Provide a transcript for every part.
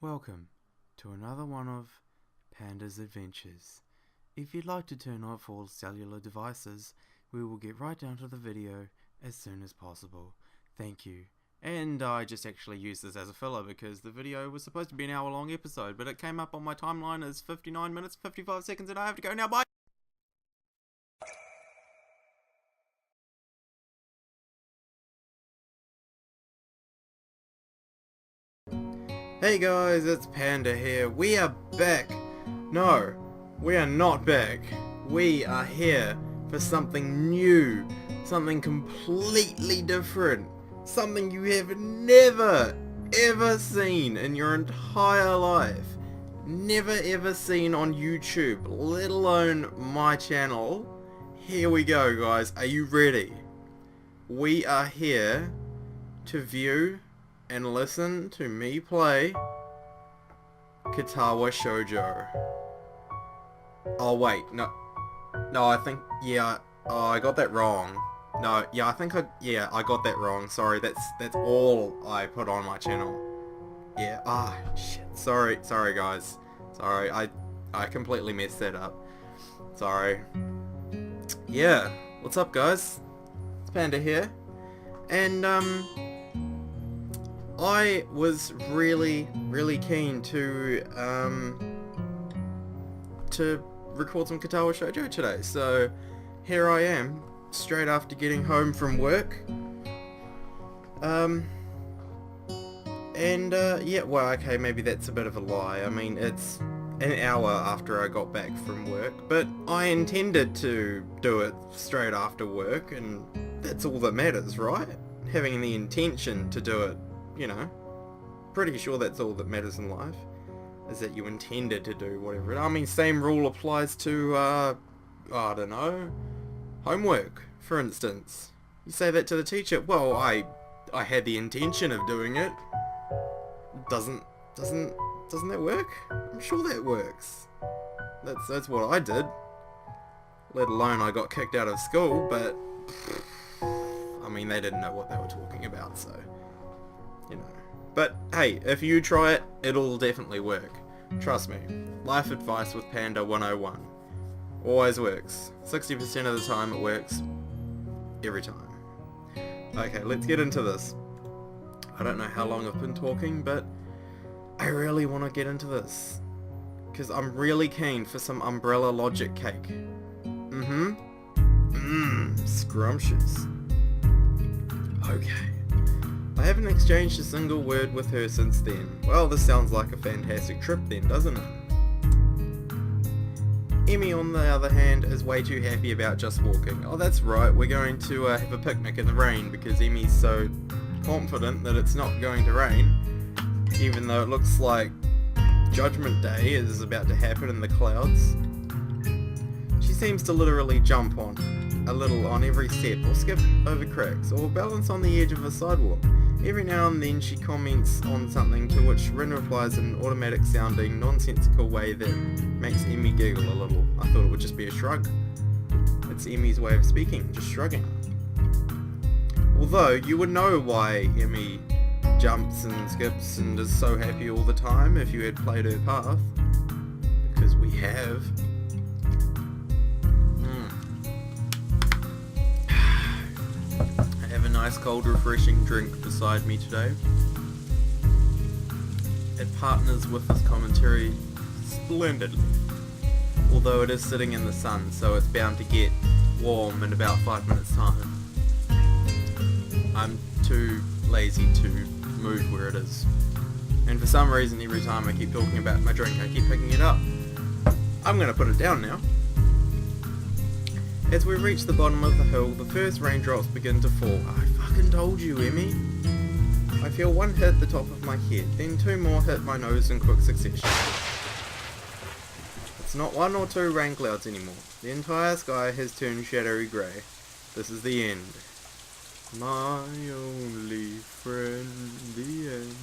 Welcome to another one of Panda's Adventures. If you'd like to turn off all cellular devices, we will get right down to the video as soon as possible. Thank you. And I just actually used this as a filler because the video was supposed to be an hour-long episode, but it came up on my timeline as 59 minutes 55 seconds and I have to go now. Bye! Hey guys, it's Panda here. We are back. No, we are not back. We are here for something new, something completely different, something you have never ever seen in your entire life. Never ever seen on YouTube, let alone my channel. Here we go guys, are you ready? We are here to view and listen to me play Katawa Shoujo. Oh wait, no, I think, yeah, oh, I got that wrong. No, yeah, I think I got that wrong. Sorry, that's all I put on my channel. Yeah, shit, sorry guys. Sorry, I completely messed that up. Sorry. Yeah, what's up guys? It's Panda here. And, I was really keen to record some Katawa Shoujo today, so here I am, straight after getting home from work. Yeah, well, okay, maybe that's a bit of a lie. I mean, it's an hour after I got back from work, but I intended to do it straight after work, and that's all that matters, right? Having the intention to do it. You know, pretty sure that's all that matters in life, is that you intended to do whatever. I mean, same rule applies to, I don't know, homework, for instance. You say that to the teacher, well, I had the intention of doing it. Doesn't that work? I'm sure that works. That's what I did. Let alone I got kicked out of school, but, I mean, they didn't know what they were talking about, so... you know. But hey, if you try it, it'll definitely work. Trust me. Life advice with Panda 101. Always works. 60% of the time it works. Every time. Okay, let's get into this. I don't know how long I've been talking, but I really want to get into this. Because I'm really keen for some umbrella logic cake. Scrumptious. Okay. I haven't exchanged a single word with her since then. Well, this sounds like a fantastic trip then, doesn't it? Emmy, on the other hand, is way too happy about just walking. Oh, that's right, we're going to have a picnic in the rain because Emmy's so confident that it's not going to rain, even though it looks like Judgment Day is about to happen in the clouds. She seems to literally jump on a little on every step, or skip over cracks, or balance on the edge of a sidewalk. Every now and then she comments on something to which Rin replies in an automatic sounding, nonsensical way that makes Emmy giggle a little. I thought it would just be a shrug. It's Emmy's way of speaking, just shrugging. Although, you would know why Emmy jumps and skips and is so happy all the time if you had played her path. Because we have. Nice cold refreshing drink beside me today. It partners with this commentary splendidly. Although it is sitting in the sun, so it's bound to get warm in about 5 minutes time. I'm too lazy to move where it is. And for some reason every time I keep talking about my drink I keep picking it up. I'm gonna put it down now. As we reach the bottom of the hill, the first raindrops begin to fall. I fucking told you, Emmy. I feel one hit the top of my head, then two more hit my nose in quick succession. It's not one or two rain clouds anymore. The entire sky has turned shadowy grey. This is the end. My only friend, the end.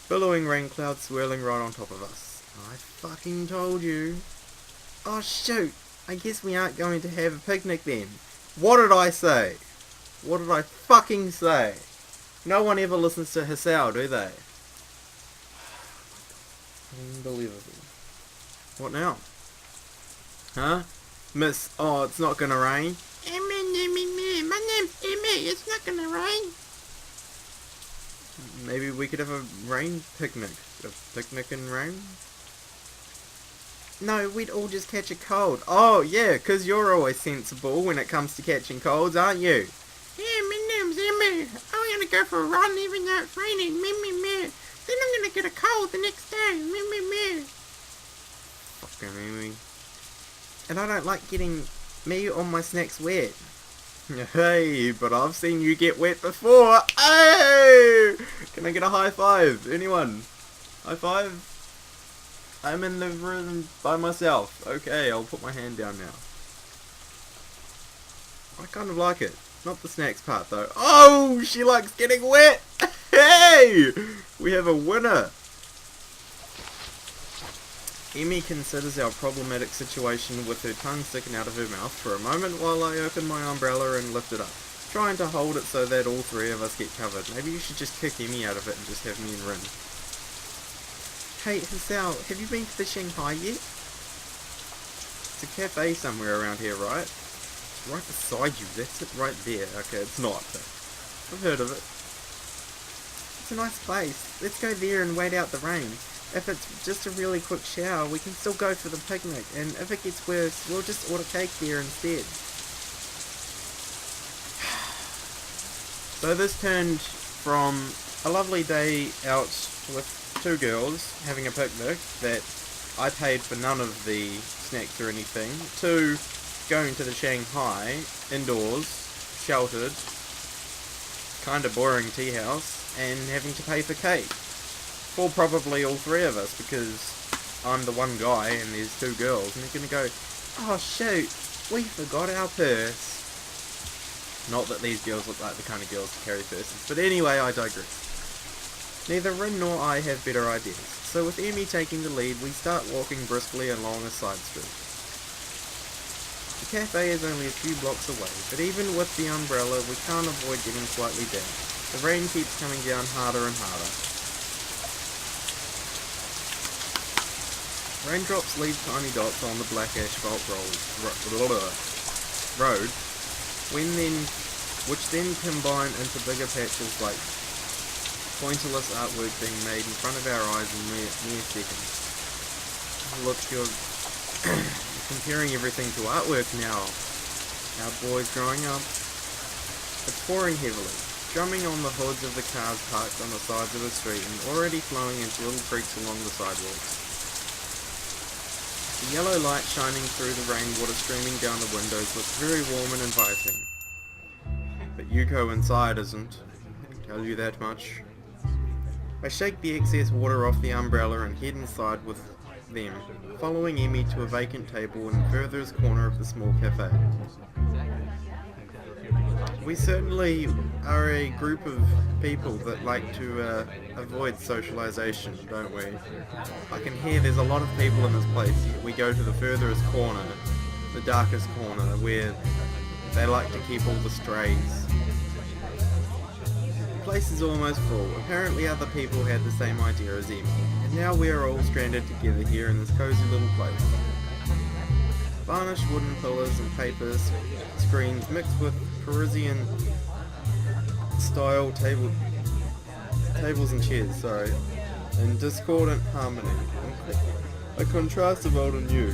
Billowing rain clouds swirling right on top of us. I fucking told you. Oh shoot! I guess we aren't going to have a picnic then. What did I say? What did I fucking say? No one ever listens to Hisao, do they? Unbelievable. What now? Huh? Miss, oh, it's not gonna rain? My name's Emmy, it's not gonna rain. Maybe we could have a rain picnic. A picnic in rain? No, we'd all just catch a cold. Oh, yeah, 'cause you're always sensible when it comes to catching colds, aren't you? Yeah, my name's Emmy. I'm gonna go for a run even though it's raining. Then I'm gonna get a cold the next day. Fucking Emmy. And I don't like getting me or my snacks wet. Hey, but I've seen you get wet before. Hey! Can I get a high five? Anyone? High five? I'm in the room by myself. Okay, I'll put my hand down now. I kind of like it. Not the snacks part though. Oh, she likes getting wet! Hey! We have a winner! Emmy considers our problematic situation with her tongue sticking out of her mouth for a moment while I open my umbrella and lift it up, trying to hold it so that all three of us get covered. Maybe you should just kick Emmy out of it and just have me and Rin. Hey, Hisao, have you been to the Shanghai yet? It's a cafe somewhere around here, right? It's right beside you, that's it right there. Okay, it's not, but I've heard of it. It's a nice place. Let's go there and wait out the rain. If it's just a really quick shower, we can still go for the picnic, and if it gets worse, we'll just order cake there instead. So this turned from a lovely day out with two girls having a picnic that I paid for none of the snacks or anything, to going to the Shanghai, indoors, sheltered, kinda boring tea house, and having to pay for cake. For probably all three of us, because I'm the one guy and there's two girls, and they're gonna go, oh shoot, we forgot our purse. Not that these girls look like the kind of girls to carry purses, but anyway, I digress. Neither Rin nor I have better ideas, so with Emmy taking the lead, we start walking briskly along a side street. The cafe is only a few blocks away, but even with the umbrella, we can't avoid getting slightly damp. The rain keeps coming down harder and harder. Raindrops leave tiny dots on the black asphalt road, which then combine into bigger patches like pointless artwork being made in front of our eyes in mere seconds. Look, you're comparing everything to artwork now. Our boys growing up. It's pouring heavily, drumming on the hoods of the cars parked on the sides of the street and already flowing into little creeks along the sidewalks. The yellow light shining through the rainwater streaming down the windows looks very warm and inviting. But Yuko inside isn't. I can tell you that much. I shake the excess water off the umbrella and head inside with them, following Emmy to a vacant table in the furthest corner of the small cafe. We certainly are a group of people that like to avoid socialization, don't we? I can hear there's a lot of people in this place. We go to the furthest corner, the darkest corner, where they like to keep all the strays. The place is almost full. Apparently other people had the same idea as Emmy, and now we are all stranded together here in this cozy little place. Varnished wooden pillars and paper screens mixed with Parisian style tables and chairs, in discordant harmony, a contrast of old and new.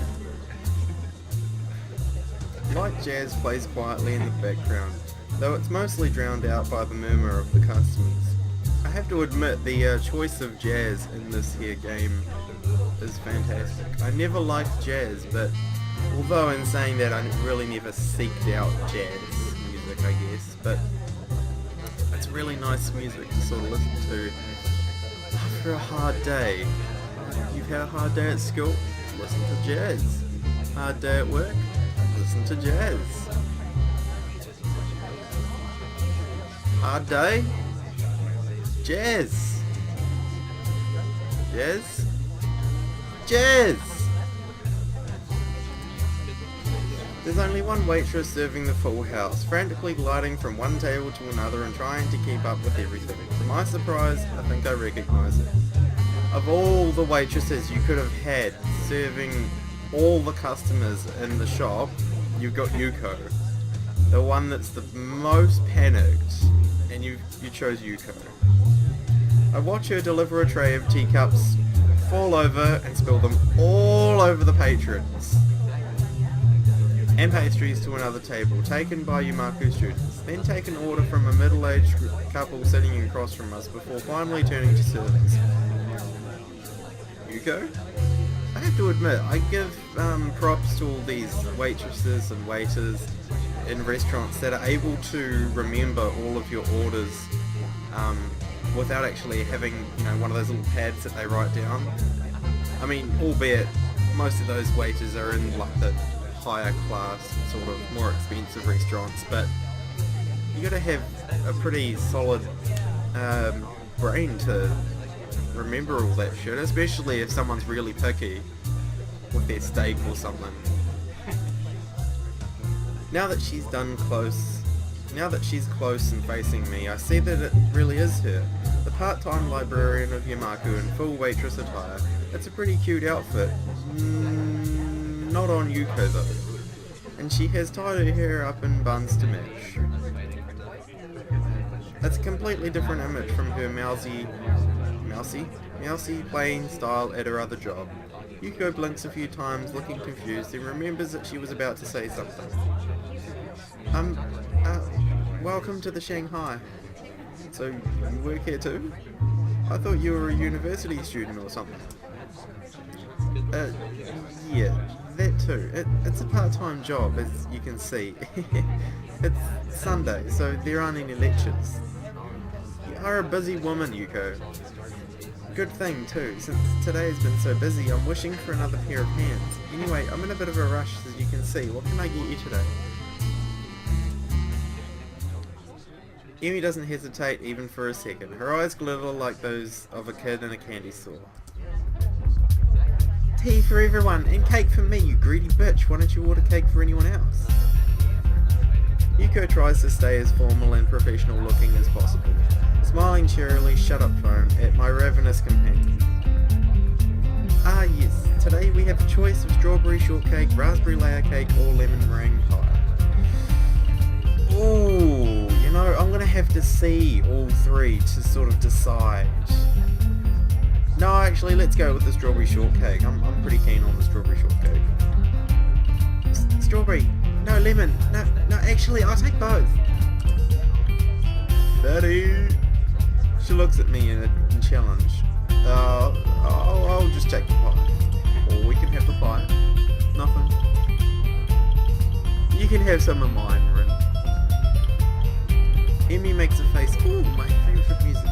Light jazz plays quietly in the background, though it's mostly drowned out by the murmur of the customers. I have to admit the choice of jazz in this here game is fantastic. I never liked jazz, but although in saying that I really never seeked out jazz music, I guess, but it's really nice music to sort of listen to after a hard day. You've had a hard day at school? Listen to jazz. Hard day at work? Listen to jazz. Hard day? Jazz. Jazz? Jazz! There's only one waitress serving the full house, frantically gliding from one table to another and trying to keep up with everything. To my surprise, I think I recognise it. Of of all the waitresses you could have had serving all the customers in the shop, you've got Yuko. The one that's the most panicked, and you chose Yuko. I watch her deliver a tray of teacups, fall over and spill them all over the patrons. And pastries to another table, taken by Yamaku students, then take an order from a middle-aged couple sitting across from us before finally turning to servers. Yuko? I have to admit, I give props to all these waitresses and waiters in restaurants that are able to remember all of your orders without actually having, one of those little pads that they write down. I mean, albeit most of those waiters are in like the higher class, sort of more expensive restaurants, but you gotta have a pretty solid brain to remember all that shit, especially if someone's really picky with their steak or something. Now that she's close and facing me, I see that it really is her, the part-time librarian of Yamaku in full waitress attire. It's a pretty cute outfit. Not on Yuko though. And she has tied her hair up in buns to match. That's a completely different image from her mousy plain style at her other job. Yuko blinks a few times, looking confused, then remembers that she was about to say something. Welcome to the Shanghai. So, you work here too? I thought you were a university student or something. Yeah, that too. It's a part-time job, as you can see. It's Sunday, so there aren't any lectures. You are a busy woman, Yuko. Good thing too, since today has been so busy, I'm wishing for another pair of hands. Anyway, I'm in a bit of a rush, as you can see. What can I get you today? Emi doesn't hesitate even for a second. Her eyes glitter like those of a kid in a candy store. Tea for everyone, and cake for me, you greedy bitch. Why don't you order cake for anyone else? Yuko tries to stay as formal and professional looking as possible, smiling cheerily, shut up phone, at my ravenous companion. Ah yes, today we have a choice of strawberry shortcake, raspberry layer cake, or lemon meringue pie. Ooh, I'm gonna have to see all three to sort of decide. No, actually, let's go with the strawberry shortcake. I'm pretty keen on the strawberry shortcake. Strawberry. No, lemon. No, actually, I'll take both. Fatty. She looks at me in challenge. I'll just take the pie. Or we can have the pie. Nothing. You can have some of mine, Rin. Emi makes a face. Ooh, my favourite music.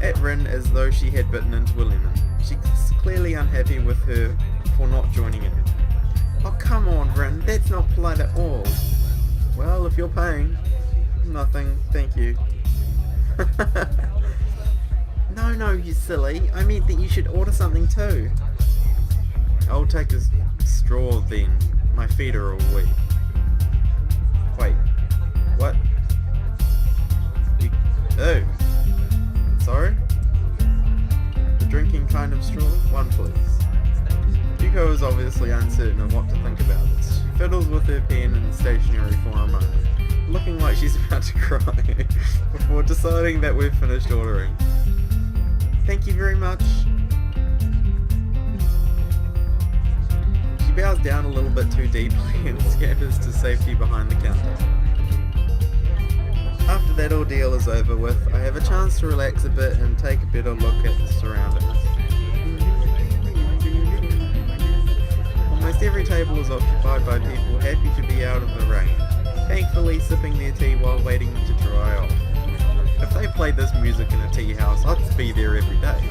At Rin as though she had bitten into a lemon. She's clearly unhappy with her for not joining in. Oh come on Rin, that's not polite at all. Well, if you're paying. Nothing, thank you. No, you silly. I meant that you should order something too. I'll take a straw then. My feet are all weak. Wait, what? Oh. Sorry? The drinking kind of straw? One please. Yuko is obviously uncertain of what to think about this. She fiddles with her pen and stationery for a moment, looking like she's about to cry, before deciding that we've finished ordering. Thank you very much. She bows down a little bit too deeply and scampers to safety behind the counter. After that ordeal is over with, I have a chance to relax a bit and take a better look at the surroundings. Almost every table is occupied by people happy to be out of the rain, thankfully sipping their tea while waiting to dry off. If they played this music in a tea house, I'd be there every day.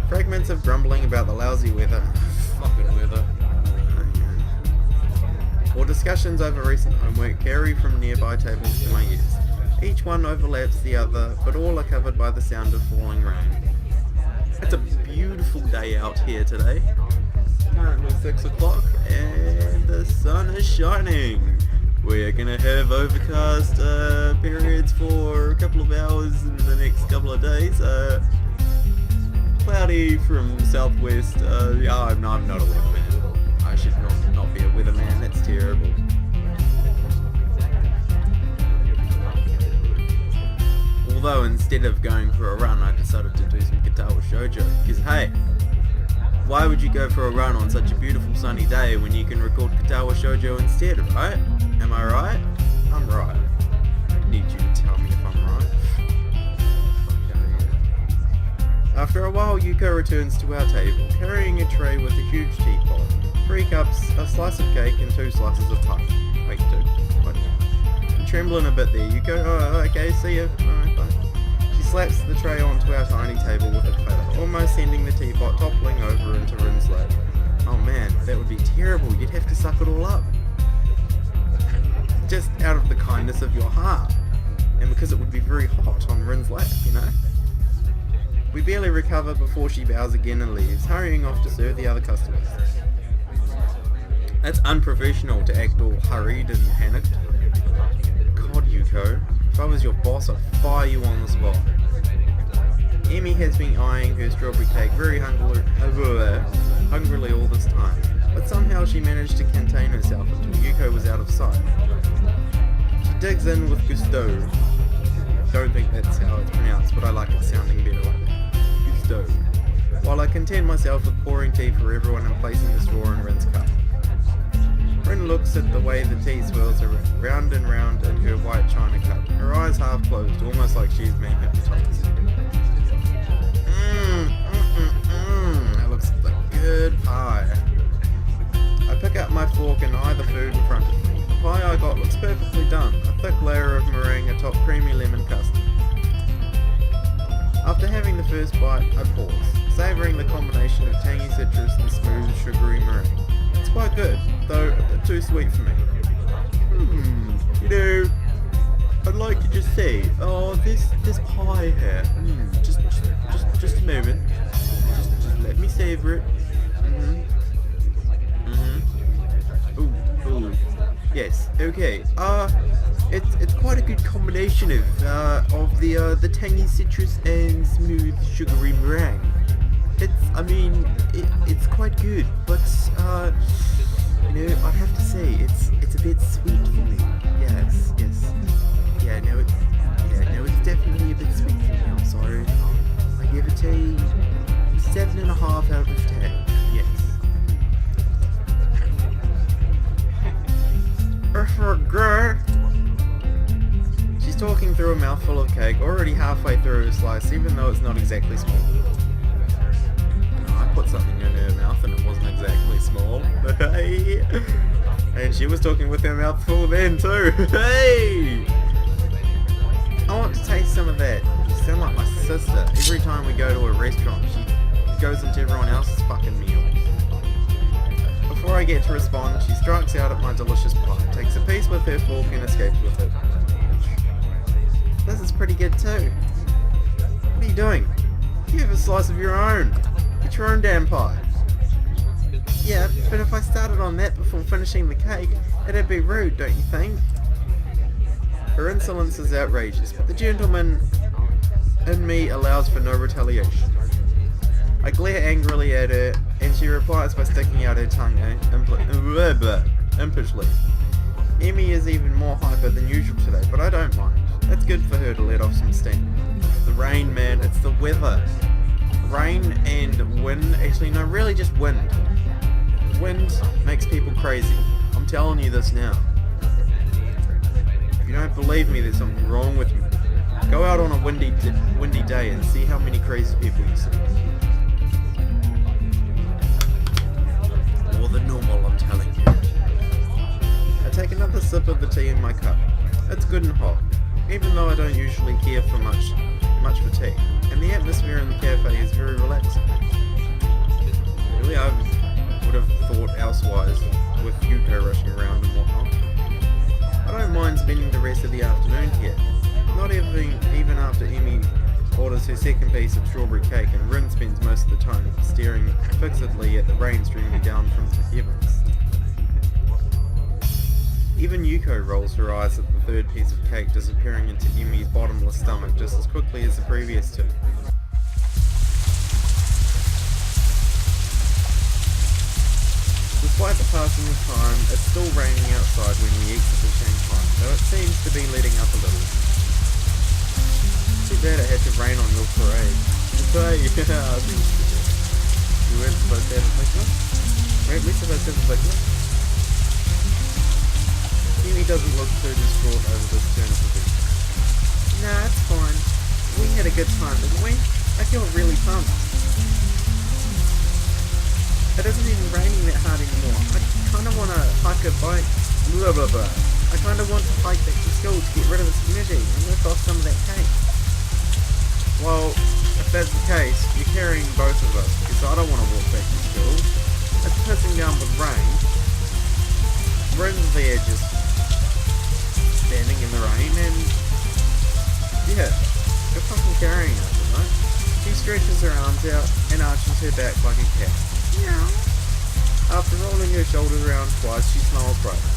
Fragments of grumbling about the lousy weather. Fucking weather. Or discussions over recent homework carry from nearby tables to my ears. Each one overlaps the other, but all are covered by the sound of falling rain. It's a beautiful day out here today. Currently 6 o'clock and the sun is shining. We're gonna have overcast periods for a couple of hours in the next couple of days. Cloudy from southwest. Yeah, I'm not a weatherman. I should not be a weatherman. That's terrible. Although instead of going for a run, I decided to do some Katawa Shoujo. Because hey, why would you go for a run on such a beautiful sunny day when you can record Katawa Shoujo instead, right? Am I right? I'm right. I need you to tell me if I'm right. After a while, Yuko returns to our table, carrying a tray with a huge teapot, 3 cups, a slice of cake, and 2 slices of pie. Wait, 2. What? I'm trembling a bit there, Yuko. Oh, okay, see ya. Alright, bye. She slaps the tray onto our tiny table with a clatter, almost sending the teapot toppling over into Rin's lap. Oh man, that would be terrible. You'd have to suck it all up. Just out of the kindness of your heart. And because it would be very hot on Rin's lap, you know? We barely recover before she bows again and leaves, hurrying off to serve the other customers. That's unprofessional to act all hurried and panicked. God, Yuko, if I was your boss, I'd fire you on the spot. Emmy has been eyeing her strawberry cake very hungrily all this time, but somehow she managed to contain herself until Yuko was out of sight. She digs in with gusto. Don't think that's how it's pronounced, but I like it sounding better like that. Gusto. While I content myself with pouring tea for everyone and placing the straw in Rin's cup. Rin looks at the way the tea swirls round and round in her white china cup, her eyes half closed, almost like she's being hypnotized. That looks like good pie. I pick up my fork and eye the food in front of me. The pie I got looks perfectly done, a thick layer of meringue atop creamy lemon custard. After having the first bite, I pause, savouring the combination of tangy citrus and smooth, sugary meringue. It's quite good, though a bit too sweet for me. You know, I'd like to just say, this pie here. Just a moment. Just let me savour it. Ooh. Yes. Okay. It's quite a good combination of the tangy citrus and smooth sugary meringue. It's quite good, but you know, I'd have to say it's a bit sweet for me. Yes. Yeah, no, it's definitely a bit sweet for me. I'm sorry. I give it a 7.5 out of 10. Yes. I forgot. She's talking through a mouthful of cake, already halfway through a slice, even though it's not exactly small. I put something in her mouth and it wasn't exactly small. Hey! And she was talking with her mouth full then too. Hey! I want to taste some of that. You sound like my sister. Every time we go to a restaurant, she goes into everyone else's fucking meals. Before I get to respond, she strikes out at my delicious pie, takes a piece with her fork and escapes with it. This is pretty good too. What are you doing? You have a slice of your own. It's your own damn pie. Yeah, but if I started on that before finishing the cake, it'd be rude, don't you think? Her insolence is outrageous, but the gentleman in me allows for no retaliation. I glare angrily at her, and she replies by sticking out her tongue impishly. Emmy is even more hyper than usual today, but I don't mind. It's good for her to let off some steam. The rain, man, it's the weather. Rain and wind, actually no, really just wind. Wind makes people crazy. I'm telling you this now. If you don't believe me, there's something wrong with you. Go out on a windy day and see how many crazy people you see. More than normal, I'm telling you. I take another sip of the tea in my cup. It's good and hot, even though I don't usually care for much for tea. And the atmosphere in the cafe is very relaxing. Really, I would have thought elsewise with Yuko rushing around and whatnot. I don't mind spending the rest of the afternoon here. Not even after Emmy orders her second piece of strawberry cake and Rin spends most of the time staring fixedly at the rain streaming down from the heavens. Even Yuko rolls her eyes at the third piece of cake disappearing into Emi's bottomless stomach just as quickly as the previous two. Despite the passing of time, it's still raining outside when we exit the Shanghai, though it seems to be letting up a little. Too bad it had to rain on your parade. Hey, yeah, you weren't supposed to have a picnic? Weren't we supposed to have a picnic? Emi doesn't look too distraught over this turn of events. Nah, it's fine. We had a good time, didn't we? I feel really pumped. It isn't even raining that hard anymore. I kinda wanna hike a bike. Blah blah blah. I kinda want to hike back to school to get rid of this humidity and whip off some of that cake. Well, if that's the case, you're carrying both of us, because I don't want to walk back to school. It's pissing down with rain. Rin's there just standing in the rain, and yeah, you're fucking carrying us, right? She stretches her arms out and arches her back like a cat. Meow. After rolling her shoulders around twice, she smiles brighter.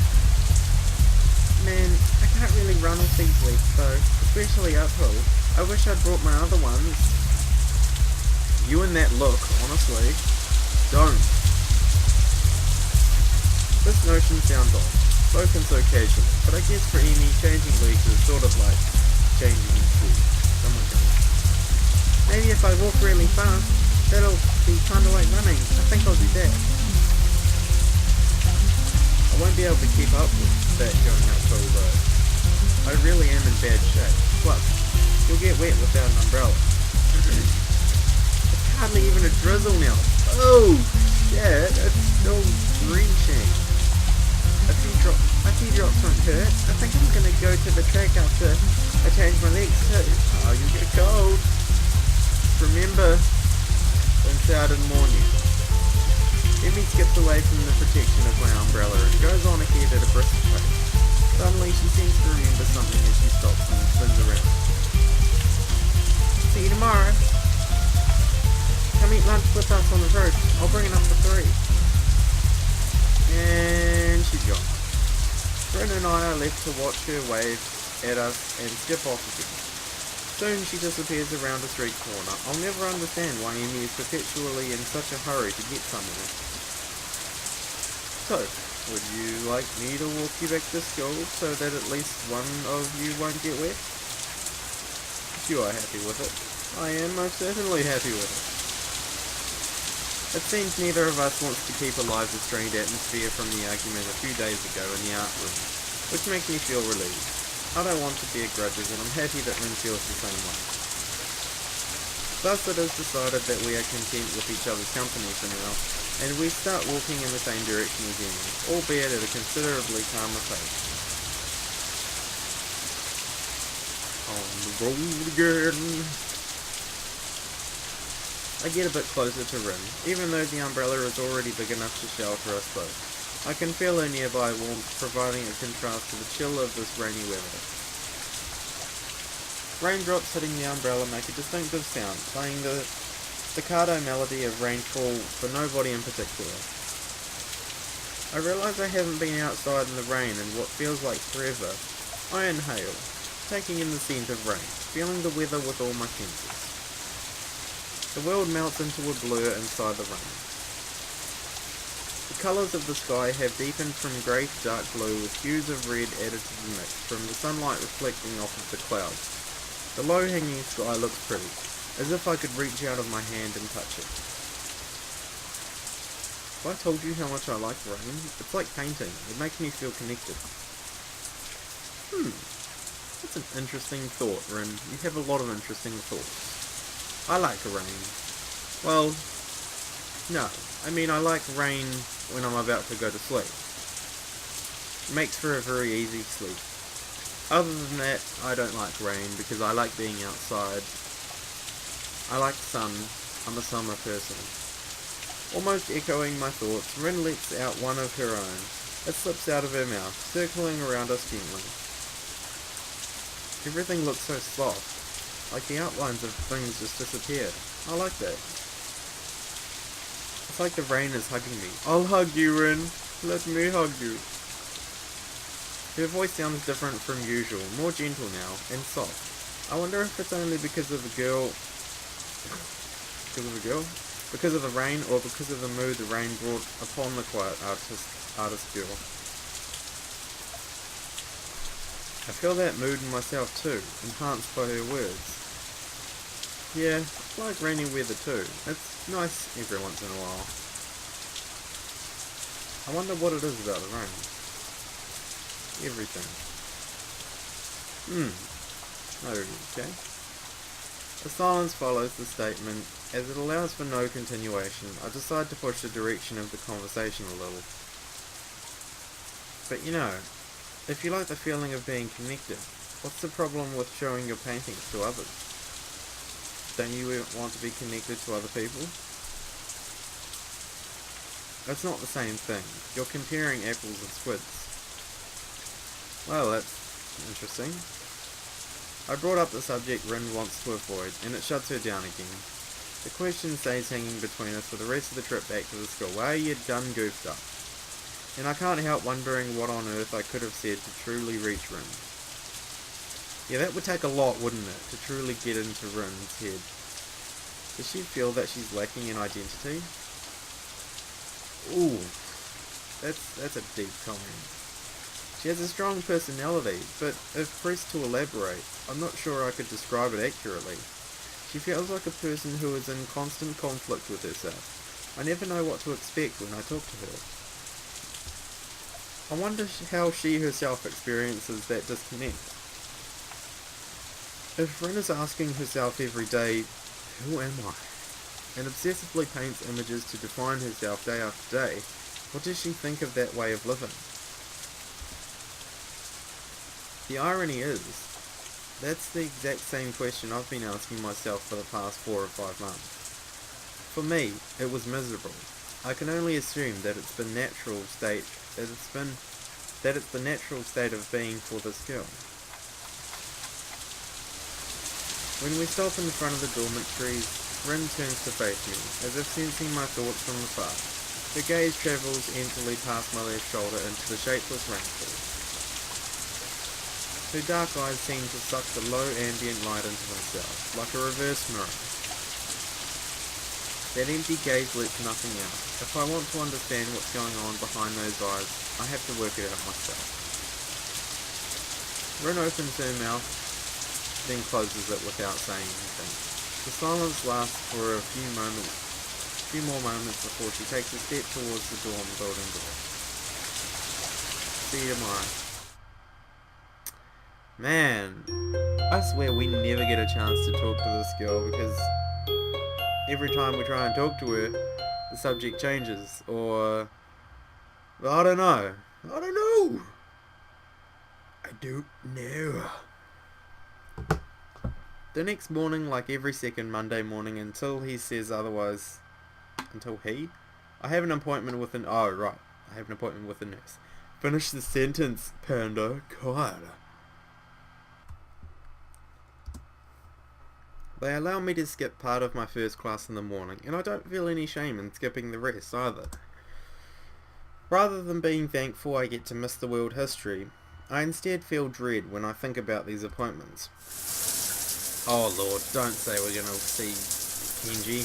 Man, I can't really run with these legs though, especially uphill. I wish I'd brought my other ones. You and that look, honestly. Don't. This notion sounds odd, spoken so casually, but I guess for Emi, changing legs is sort of like changing shoes. Someone can. Maybe if I walk really fast, that'll be kind of like running. I think I'll do that. I won't be able to keep up with that going uphill though. I really am in bad shape. Plus, you'll get wet without an umbrella. It's hardly even a drizzle now. Oh shit, it's still drenching. A few drops won't hurt. I think I'm gonna go to the track after I change my legs too. Oh, you get cold. Remember, rinse out and warn you. Emi skips away from the protection of my umbrella and goes on ahead at a brisk pace. Suddenly she seems to remember something as she stops and spins around. See you tomorrow. Come eat lunch with us on the road. I'll bring it up for 3. And she's gone. Rin and I are left to watch her wave at us and skip off again. Soon she disappears around a street corner. I'll never understand why Emi is perpetually in such a hurry to get somewhere. So, would you like me to walk you back to school so that at least one of you won't get wet? If you are happy with it, I am most certainly happy with it. It seems neither of us wants to keep alive the strained atmosphere from the argument a few days ago in the art room, which makes me feel relieved. I don't want to bear grudges, and I'm happy that Rin feels the same way. Thus it is decided that we are content with each other's company for now, and we start walking in the same direction again, albeit at a considerably calmer pace. On the road again. I get a bit closer to Rin, even though the umbrella is already big enough to shelter us both. I can feel her nearby warmth, providing a contrast to the chill of this rainy weather. Raindrops hitting the umbrella make a distinctive sound, playing the staccato melody of rainfall for nobody in particular. I realise I haven't been outside in the rain in what feels like forever. I inhale, taking in the scent of rain, feeling the weather with all my senses. The world melts into a blur inside the rain. The colours of the sky have deepened from grey to dark blue with hues of red added to the mix from the sunlight reflecting off of the clouds. The low-hanging sky looks pretty, as if I could reach out of my hand and touch it. Have I told you how much I like rain? It's like painting. It makes me feel connected. That's an interesting thought, Rin. You have a lot of interesting thoughts. I like rain. Well, no. I mean, I like rain when I'm about to go to sleep. It makes for a very easy sleep. Other than that, I don't like rain because I like being outside. I like sun. I'm a summer person. Almost echoing my thoughts, Rin lets out one of her own. It slips out of her mouth, circling around us gently. Everything looks so soft. Like the outlines of things just disappeared. I like that. It's like the rain is hugging me. I'll hug you, Rin. Let me hug you. Her voice sounds different from usual, more gentle now, and soft. I wonder if it's only because of the girl... Because of the rain, or because of the mood the rain brought upon the quiet artist girl. I feel that mood in myself too, enhanced by her words. Yeah, it's like rainy weather too. It's nice every once in a while. I wonder what it is about the rain. Everything. Okay. The silence follows the statement. As it allows for no continuation, I decide to push the direction of the conversation a little. But you know, if you like the feeling of being connected, what's the problem with showing your paintings to others? Don't you want to be connected to other people? That's not the same thing. You're comparing apples and squids. Well, that's interesting. I brought up the subject Rin wants to avoid, and it shuts her down again. The question stays hanging between us for the rest of the trip back to the school. Well, you done goofed up. And I can't help wondering what on earth I could have said to truly reach Rin. Yeah, that would take a lot, wouldn't it, to truly get into Rin's head. Does she feel that she's lacking in identity? Ooh, that's a deep comment. She has a strong personality, but if pressed to elaborate, I'm not sure I could describe it accurately. She feels like a person who is in constant conflict with herself. I never know what to expect when I talk to her. I wonder how she herself experiences that disconnect. If Rin is asking herself every day, who am I? And obsessively paints images to define herself day after day, what does she think of that way of living? The irony is, that's the exact same question I've been asking myself for the past 4 or 5 months. For me, it was miserable. I can only assume that it's the natural state of being for this girl. When we stop in front of the dormitories, Rin turns to face me, as if sensing my thoughts from afar. Her gaze travels emptily past my left shoulder into the shapeless rainfall. Her dark eyes seem to suck the low ambient light into themselves, like a reverse mirror. That empty gaze lets nothing out. If I want to understand what's going on behind those eyes, I have to work it out myself. Rin opens her mouth, then closes it without saying anything. The silence lasts for a few more moments before she takes a step towards the dorm building door. See you tomorrow. Man, I swear we never get a chance to talk to this girl because every time we try and talk to her, the subject changes, or... I don't know. I don't know. The next morning, like every second Monday morning until he says otherwise... I have an appointment with an... Oh, right. I have an appointment with a nurse. Finish the sentence, Panda. God. They allow me to skip part of my first class in the morning, and I don't feel any shame in skipping the rest either. Rather than being thankful I get to miss the world history, I instead feel dread when I think about these appointments. Oh lord, don't say we're gonna see Kenji.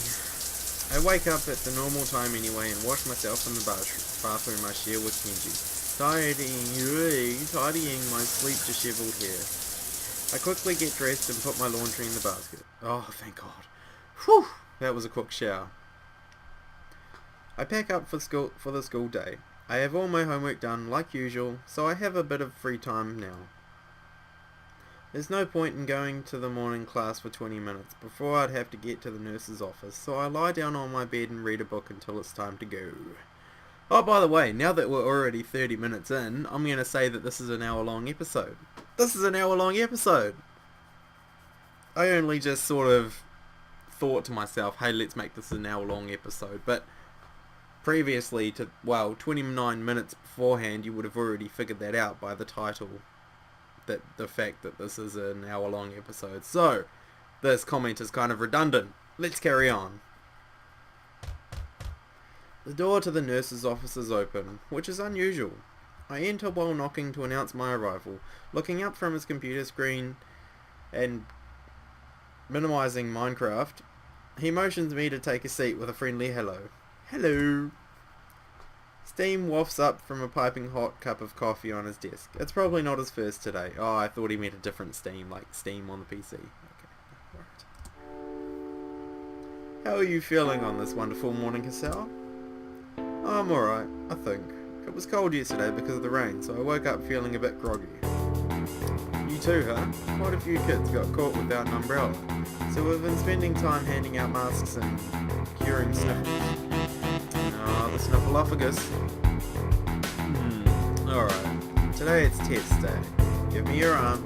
I wake up at the normal time anyway and wash myself in the bathroom I share with Kenji, tidying my sleep disheveled hair. I quickly get dressed and put my laundry in the basket. Oh, thank God. Whew, that was a quick shower. I pack up for the school day. I have all my homework done like usual, so I have a bit of free time now. There's no point in going to the morning class for 20 minutes before I'd have to get to the nurse's office, so I lie down on my bed and read a book until it's time to go. Oh, by the way, now that we're already 30 minutes in, I'm going to say that this is an hour-long episode. This is an hour-long episode! I only just sort of thought to myself, hey, let's make this an hour-long episode, but previously to, 29 minutes beforehand, you would have already figured that out by the title, that the fact that this is an hour-long episode. So, this comment is kind of redundant. Let's carry on. The door to the nurse's office is open, which is unusual. I enter while knocking to announce my arrival. Looking up from his computer screen and minimizing Minecraft, he motions me to take a seat with a friendly hello. Hello. Steam wafts up from a piping hot cup of coffee on his desk. It's probably not his first today. Oh, I thought he meant a different Steam, like Steam on the PC. Okay, right. How are you feeling on this wonderful morning, Hisao? Oh, I'm alright, I think. It was cold yesterday because of the rain, so I woke up feeling a bit groggy. You too, huh? Quite a few kids got caught without an umbrella, so we've been spending time handing out masks and curing sniffles. Ah, the snuffleupagus. Alright, today it's test day. Give me your arm.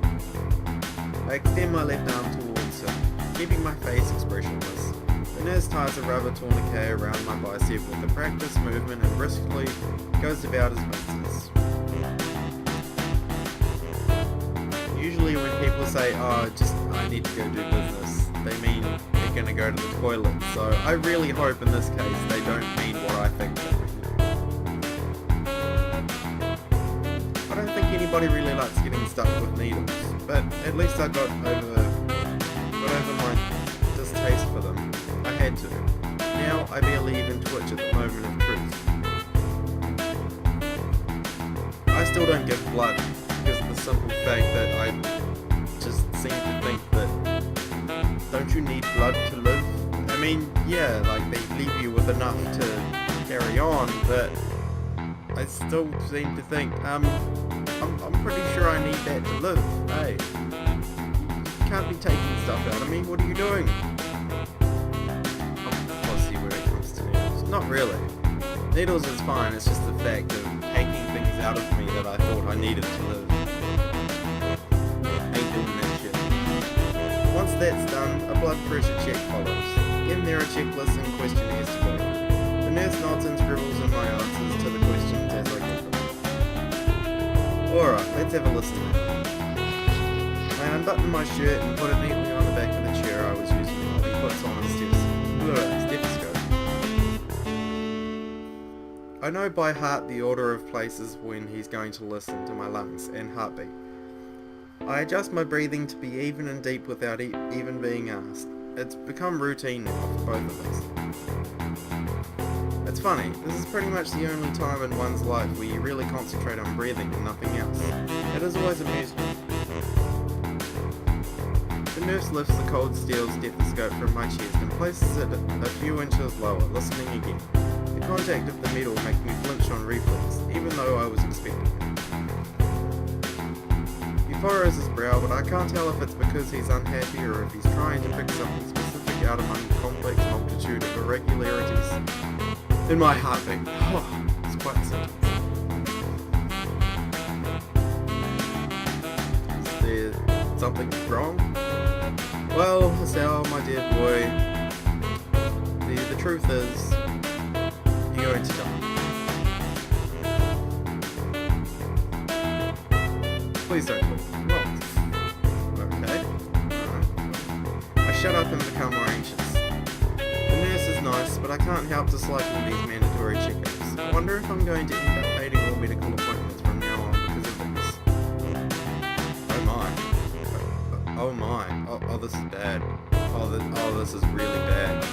I extend my left arm towards him, keeping my face expressionless. The nurse ties a rubber tourniquet around my bicep with a practiced movement and briskly goes about his business. Usually when people say, oh, I need to go do business, they mean they're gonna go to the toilet, so I really hope in this case they don't mean what I think they mean. I don't think anybody really likes getting stuck with needles, but at least I got over my distaste for them. I had to. Now I barely even twitch at the moment of truth. I still don't give blood because of the simple fact that I just seem to think that don't you need blood to live? I mean, yeah, like they leave you with enough to carry on, but I still seem to think, I'm pretty sure I need that to live. Hey, you can't be taking stuff out of me. What are you doing? Not really. Needles is fine, it's just the fact of taking things out of me that I thought I needed to live. Ain't doing that shit. Once that's done, a blood pressure check follows. Again, there are checklists and questionnaires to go through. The nurse nods and scribbles in my answers to the questions as I get them. Alright, let's have a listen now. I unbutton my shirt and put it neatly on the back of the chair I was using while he puts on his stethoscope. I know by heart the order of places when he's going to listen to my lungs and heartbeat. I adjust my breathing to be even and deep without even being asked. It's become routine now for both of us. It's funny, this is pretty much the only time in one's life where you really concentrate on breathing and nothing else. It has always amused me. The nurse lifts the cold steel stethoscope from my chest and places it a few inches lower, listening again. The contact of the metal makes me flinch on reflex, even though I was expecting it. He furrows his brow, but I can't tell if it's because he's unhappy or if he's trying to pick something specific out among the complex multitude of irregularities in my heartbeat. Oh, it's quite a sentence. Is there something wrong? Well, Hisao, my dear boy, the truth is, you're going to die. Please don't talk. Well, okay. I shut up and become more anxious. The nurse is nice, but I can't help disliking these mandatory checkups. I wonder if I'm going to end up hating all medical appointments from now on because of this. Oh my. Oh my. Oh, this is bad. Oh, this is really bad.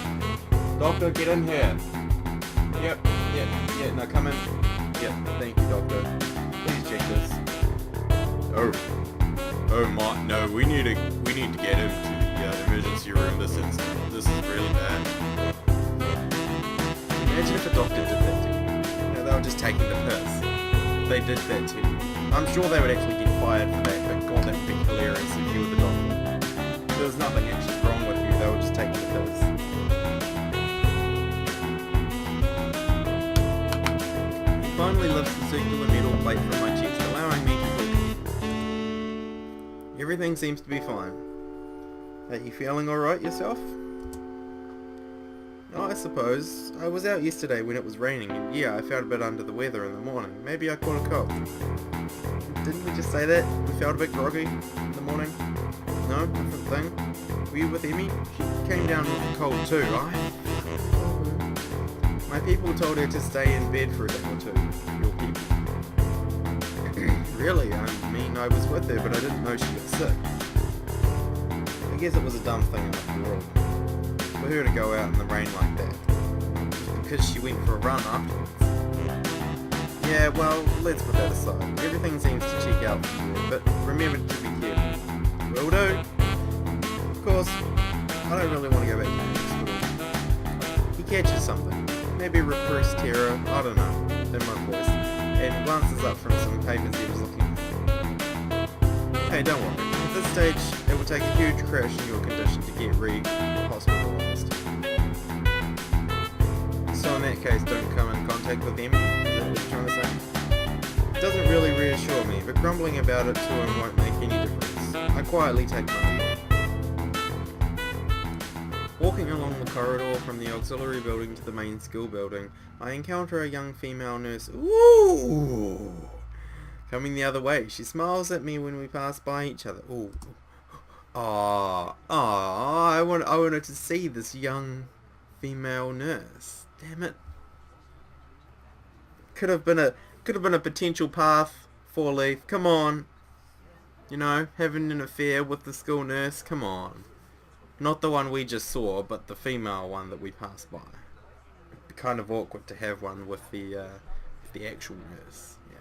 Doctor, get in here. Yep, now come in. Yep, thank you, doctor. Please check this. Oh my, no, we need to get him to the emergency room. This is really bad. Imagine if a doctor did that to you. They were just taking the piss. They did that to you. I'm sure they would actually get fired for that, but god, that would be hilarious if you were the doctor. There was nothing actually wrong with you, they were just taking the piss. Finally lifts the circular metal plate from my chest, allowing me to talk. Everything seems to be fine. Are you feeling alright yourself? Oh, I suppose. I was out yesterday when it was raining, and yeah, I felt a bit under the weather in the morning. Maybe I caught a cold. Didn't we just say that? We felt a bit groggy in the morning? No? Different thing? Were you with Emmy? She came down with a cold too, right? My people told her to stay in bed for a day or two. Your people. Really, I mean, I was with her, but I didn't know she got sick. I guess it was a dumb thing after all, for her to go out in the rain like that, just because she went for a run afterwards. Yeah, well, let's put that aside. Everything seems to check out for you, but remember to be careful. Will do. Of course, I don't really want to go back to school. He catches something, maybe repressed terror, I don't know, in my voice, and glances up from some papers he was looking at. Hey, don't worry. At this stage, it will take a huge crash in your condition to get hospitalized. So in that case, don't come in contact with Emmy, is that what you're trying to say? It doesn't really reassure me, but grumbling about it to him won't make any difference. I quietly take my leave. Walking along the corridor from the auxiliary building to the main school building, I encounter a young female nurse. Ooh! Coming the other way. She smiles at me when we pass by each other. Ooh. I wanted to see this young female nurse. Damn it. Could have been a potential path, 4-leaf. Come on. You know, having an affair with the school nurse. Come on. Not the one we just saw, but the female one that we passed by. It'd be kind of awkward to have one with the actual nurse. Yeah.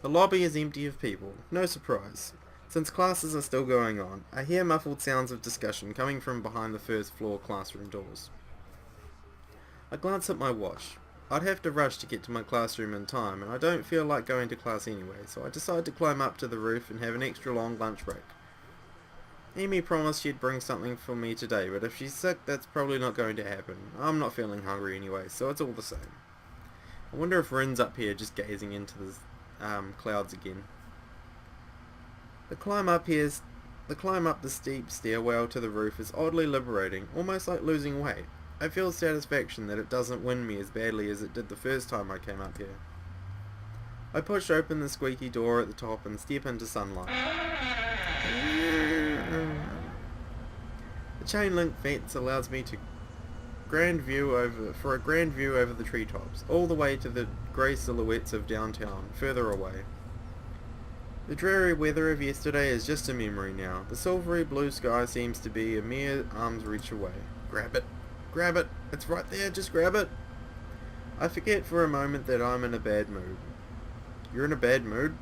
The lobby is empty of people. No surprise. Since classes are still going on, I hear muffled sounds of discussion coming from behind the first floor classroom doors. I glance at my watch. I'd have to rush to get to my classroom in time, and I don't feel like going to class anyway, so I decide to climb up to the roof and have an extra long lunch break. Amy promised she'd bring something for me today, but if she's sick, that's probably not going to happen. I'm not feeling hungry anyway, so it's all the same. I wonder if Rin's up here just gazing into the clouds again. The climb up the steep stairwell to the roof is oddly liberating, almost like losing weight. I feel satisfaction that it doesn't wind me as badly as it did the first time I came up here. I push open the squeaky door at the top and step into sunlight. The chain link fence allows me to a grand view over the treetops, all the way to the grey silhouettes of downtown, further away. The dreary weather of yesterday is just a memory now. The silvery blue sky seems to be a mere arm's reach away. Grab it! Grab it! It's right there, just grab it! I forget for a moment that I'm in a bad mood. You're in a bad mood?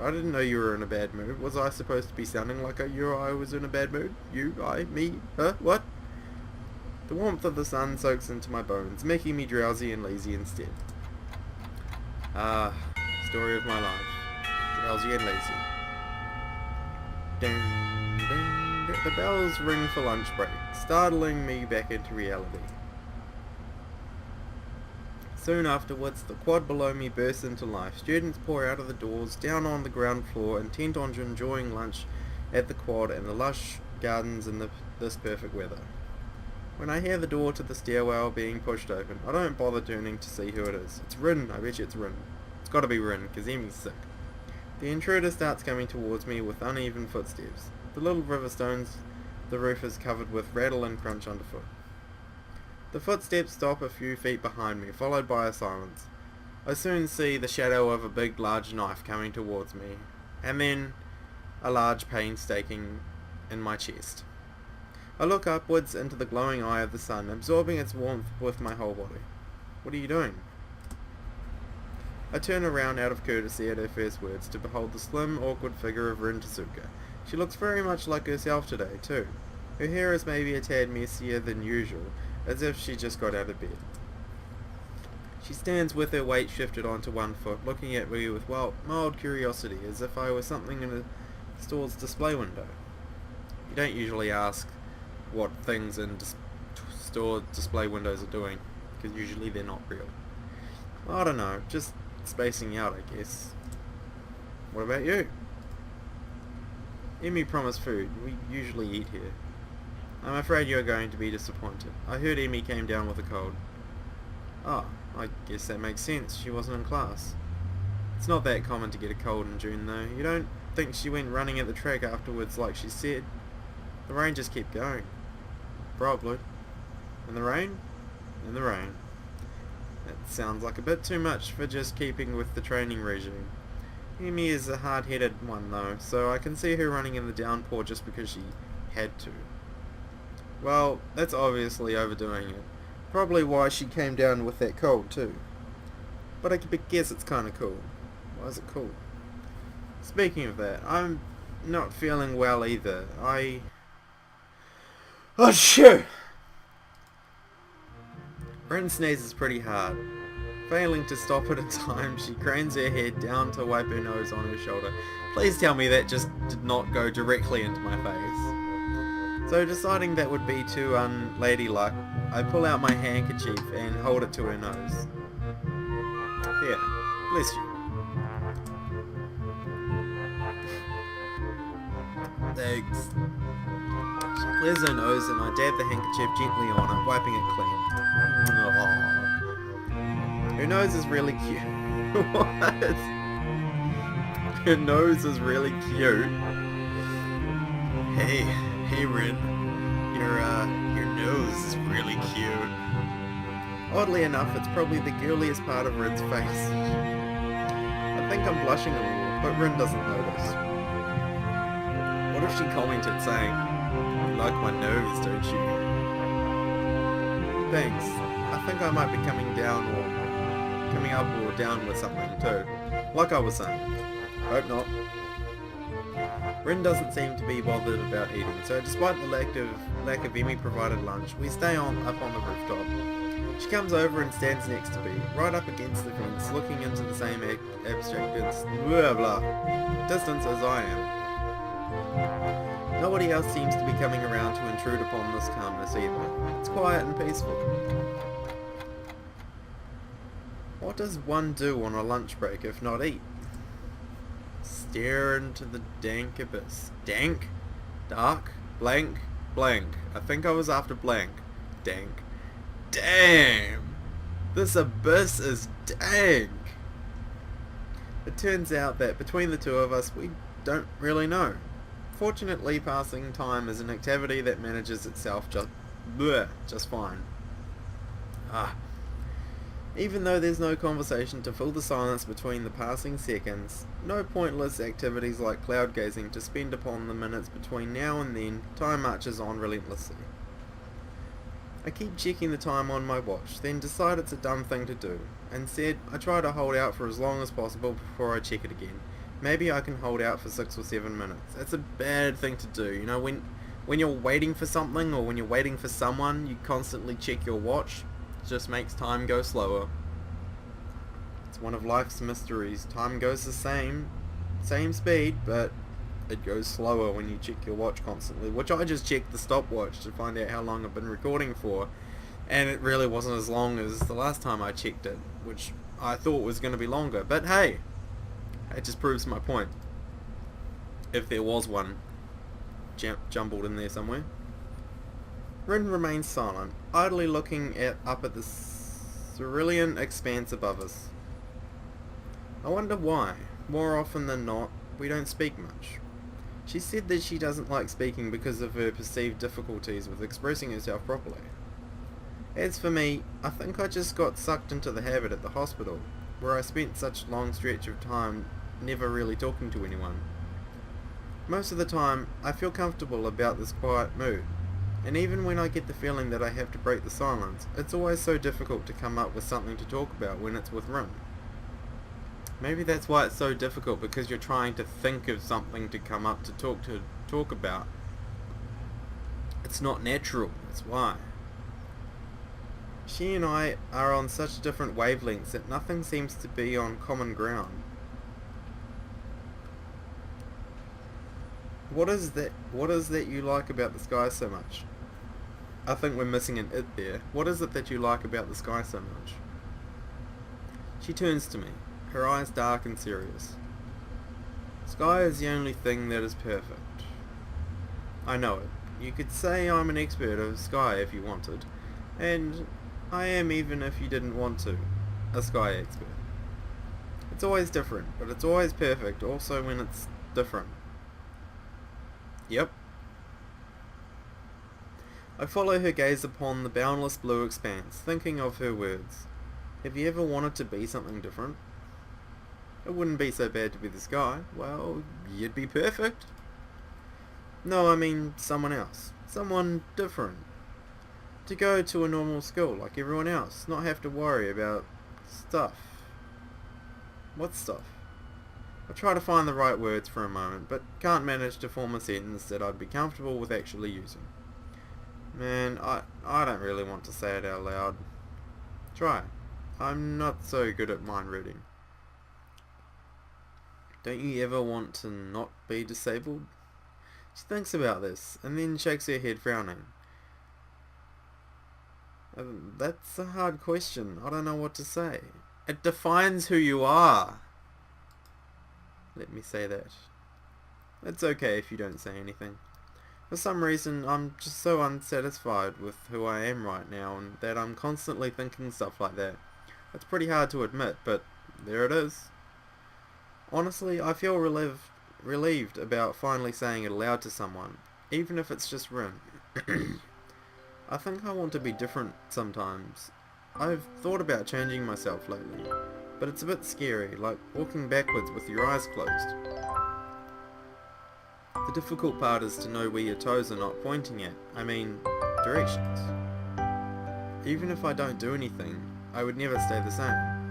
I didn't know you were in a bad mood. Was I supposed to be sounding like I was in a bad mood? You, I, me, huh? What? The warmth of the sun soaks into my bones, making me drowsy and lazy instead. Story of my life. Drowsy and lazy. Ding, ding, ding. The bells ring for lunch break, startling me back into reality. Soon afterwards, the quad below me bursts into life. Students pour out of the doors, down on the ground floor, intent on enjoying lunch at the quad and the lush gardens in this perfect weather. When I hear the door to the stairwell being pushed open, I don't bother turning to see who it is. It's Rin, I bet you it's Rin. It's gotta be Rin, because Emmy's sick. The intruder starts coming towards me with uneven footsteps. The little river stones the roof is covered with rattle and crunch underfoot. The footsteps stop a few feet behind me, followed by a silence. I soon see the shadow of a big, large knife coming towards me, and then a large pain staking in my chest. I look upwards into the glowing eye of the sun, absorbing its warmth with my whole body. What are you doing? I turn around out of courtesy at her first words to behold the slim, awkward figure of Rin Tezuka. She looks very much like herself today, too. Her hair is maybe a tad messier than usual, as if she just got out of bed. She stands with her weight shifted onto one foot, looking at me with mild curiosity, as if I was something in a store's display window. You don't usually ask what things in store display windows are doing, because usually they're not real. I don't know, just spacing out, I guess. What about you? Emmy promised food. We usually eat here. I'm afraid you're going to be disappointed. I heard Emmy came down with a cold. Oh, I guess that makes sense. She wasn't in class. It's not that common to get a cold in June, though. You don't think she went running at the track afterwards like she said? The rain just kept going. Probably. In the rain? In the rain. That sounds like a bit too much for just keeping with the training regime. Amy is a hard-headed one though, so I can see her running in the downpour just because she had to. Well, that's obviously overdoing it. Probably why she came down with that cold too. But I guess it's kinda cool. Why is it cool? Speaking of that, I'm not feeling well either. Oh shit! Rin sneezes pretty hard. Failing to stop it in time, she cranes her head down to wipe her nose on her shoulder. Please tell me that just did not go directly into my face. So deciding that would be too unladylike, I pull out my handkerchief and hold it to her nose. Here, bless you. Thanks. She clears her nose and I dab the handkerchief gently on it, wiping it clean. Aww. Her nose is really cute. What? Her nose is really cute. Hey Rin. Your nose is really cute. Oddly enough, it's probably the girliest part of Rin's face. I think I'm blushing a little, but Rin doesn't notice. What if she commented saying, "You like my nose, don't you?" Thanks. I think I might be coming up or down with something too. Like I was saying. Hope not. Rin doesn't seem to be bothered about eating, so despite the lack of Emmy provided lunch, we stay up on the rooftop. She comes over and stands next to me, right up against the fence, looking into the same abstract distance as I am. Nobody else seems to be coming around to intrude upon this calmness either. It's quiet and peaceful. What does one do on a lunch break if not eat? Stare into the dank abyss. Dank? Dark? Blank? Blank. I think I was after blank. Dank. Damn! This abyss is dank! It turns out that between the two of us, we don't really know. Fortunately, passing time is an activity that manages itself just fine. Even though there's no conversation to fill the silence between the passing seconds, no pointless activities like cloud gazing to spend upon the minutes between now and then, time marches on relentlessly. I keep checking the time on my watch, then decide it's a dumb thing to do, and said I try to hold out for as long as possible before I check it again. Maybe I can hold out for 6 or 7 minutes. That's a bad thing to do, you know, when you're waiting for something or when you're waiting for someone, you constantly check your watch. It just makes time go slower. It's one of life's mysteries. Time goes the same speed, but it goes slower when you check your watch constantly, which I just checked the stopwatch to find out how long I've been recording for, and it really wasn't as long as the last time I checked it, which I thought was going to be longer, but hey, it just proves my point, if there was one jumbled in there somewhere. Rin remains silent, idly looking up at the cerulean expanse above us. I wonder why. More often than not, we don't speak much. She said that she doesn't like speaking because of her perceived difficulties with expressing herself properly. As for me, I think I just got sucked into the habit at the hospital, where I spent such a long stretch of time never really talking to anyone. Most of the time, I feel comfortable about this quiet mood, and even when I get the feeling that I have to break the silence, it's always so difficult to come up with something to talk about when it's with Rin. Maybe that's why it's so difficult, because you're trying to think of something to come up to talk about. It's not natural, that's why. She and I are on such different wavelengths that nothing seems to be on common ground. What is that you like about the sky so much? I think we're missing an it there. What is it that you like about the sky so much? She turns to me, her eyes dark and serious. Sky is the only thing that is perfect. I know it. You could say I'm an expert of sky if you wanted, and I am, even if you didn't want to, a sky expert. It's always different, but it's always perfect also when it's different. Yep. I follow her gaze upon the boundless blue expanse, thinking of her words. Have you ever wanted to be something different? It wouldn't be so bad to be this guy. Well, you'd be perfect. No, I mean someone else. Someone different. To go to a normal school like everyone else. Not have to worry about stuff. What stuff? I try to find the right words for a moment, but can't manage to form a sentence that I'd be comfortable with actually using. Man, I don't really want to say it out loud. Try. I'm not so good at mind reading. Don't you ever want to not be disabled? She thinks about this, and then shakes her head frowning. That's a hard question. I don't know what to say. It defines who you are. Let me say that. It's okay if you don't say anything. For some reason, I'm just so unsatisfied with who I am right now, and that I'm constantly thinking stuff like that. It's pretty hard to admit, but there it is. Honestly, I feel relieved about finally saying it aloud to someone, even if it's just Rin. I think I want to be different sometimes. I've thought about changing myself lately, but it's a bit scary, like walking backwards with your eyes closed. The difficult part is to know where your toes are not pointing at, I mean, directions. Even if I don't do anything, I would never stay the same.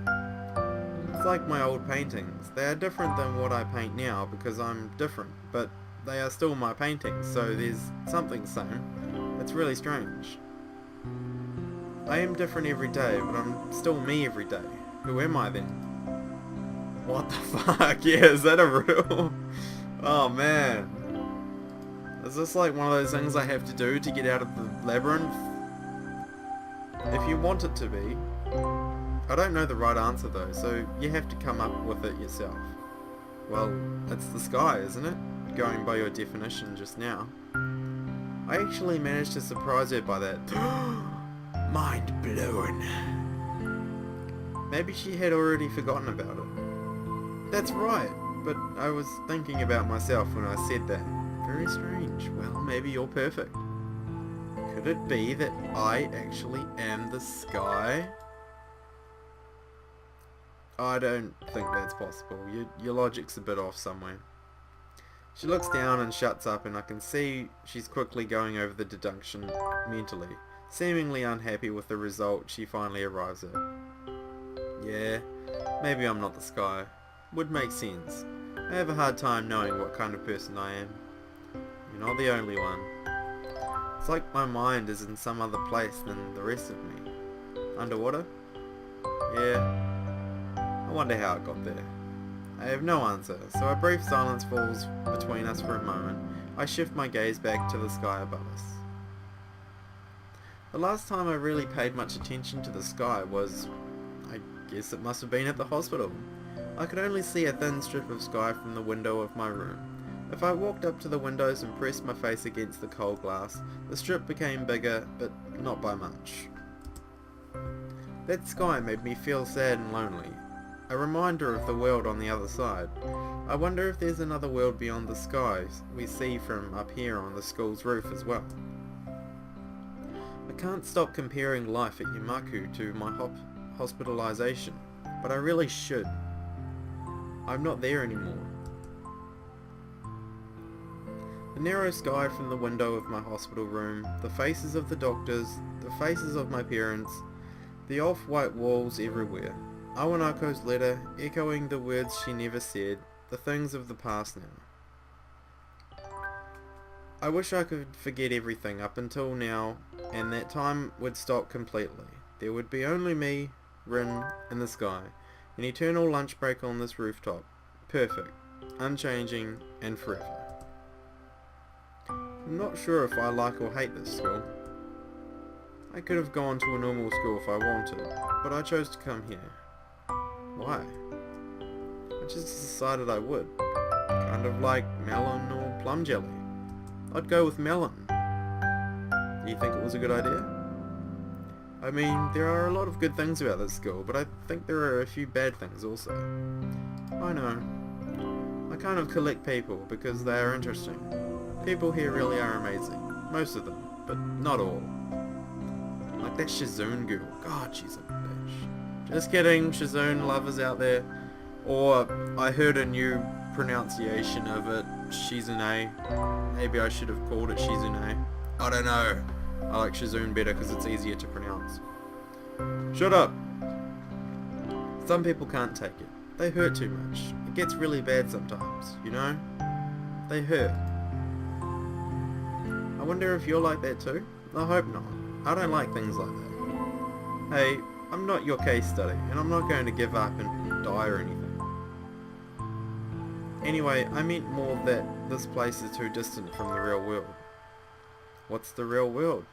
It's like my old paintings. They are different than what I paint now because I'm different, but they are still my paintings, so there's something same. It's really strange. I am different every day, but I'm still me every day. Who am I then? What the fuck? Yeah, is that a real... Oh man. Is this like one of those things I have to do to get out of the labyrinth? If you want it to be. I don't know the right answer though, so you have to come up with it yourself. Well, it's the sky, isn't it? Going by your definition just now. I actually managed to surprise her by that. Mind blown. Maybe she had already forgotten about it. That's right, but I was thinking about myself when I said that. Very strange. Well, maybe you're perfect. Could it be that I actually am the sky? I don't think that's possible. Your logic's a bit off somewhere. She looks down and shuts up, and I can see she's quickly going over the deduction mentally, seemingly unhappy with the result she finally arrives at. Yeah, maybe I'm not the sky. Would make sense. I have a hard time knowing what kind of person I am. You're not the only one. It's like my mind is in some other place than the rest of me. Underwater? Yeah. I wonder how it got there. I have no answer, so a brief silence falls between us for a moment. I shift my gaze back to the sky above us. The last time I really paid much attention to the sky was, I guess it must have been at the hospital. I could only see a thin strip of sky from the window of my room. If I walked up to the windows and pressed my face against the cold glass, the strip became bigger, but not by much. That sky made me feel sad and lonely. A reminder of the world on the other side. I wonder if there's another world beyond the skies we see from up here on the school's roof as well. I can't stop comparing life at Yamaku to my hospitalization, but I really should. I'm not there anymore. The narrow sky from the window of my hospital room, the faces of the doctors, the faces of my parents, the off-white walls everywhere. Awanako's letter, echoing the words she never said, the things of the past now. I wish I could forget everything up until now, and that time would stop completely. There would be only me, Rin, and the sky, an eternal lunch break on this rooftop. Perfect, unchanging, and forever. I'm not sure if I like or hate this school. I could have gone to a normal school if I wanted, but I chose to come here. Why? I just decided I would. Kind of like melon or plum jelly. I'd go with melon. Do you think it was a good idea? I mean, there are a lot of good things about this school, but I think there are a few bad things also. I know. I kind of collect people because they are interesting. People here really are amazing. Most of them, but not all. Like that Shizune girl. God, she's a bitch. Just kidding, Shizune lovers out there. Or I heard a new pronunciation of it, Shizune. Maybe I should have called it Shizune. I don't know. I like Shizune better because it's easier to pronounce. Shut up! Some people can't take it. They hurt too much. It gets really bad sometimes, you know? They hurt. I wonder if you're like that too? I hope not. I don't like things like that. Hey, I'm not your case study, and I'm not going to give up and die or anything. Anyway, I meant more that this place is too distant from the real world. What's the real world?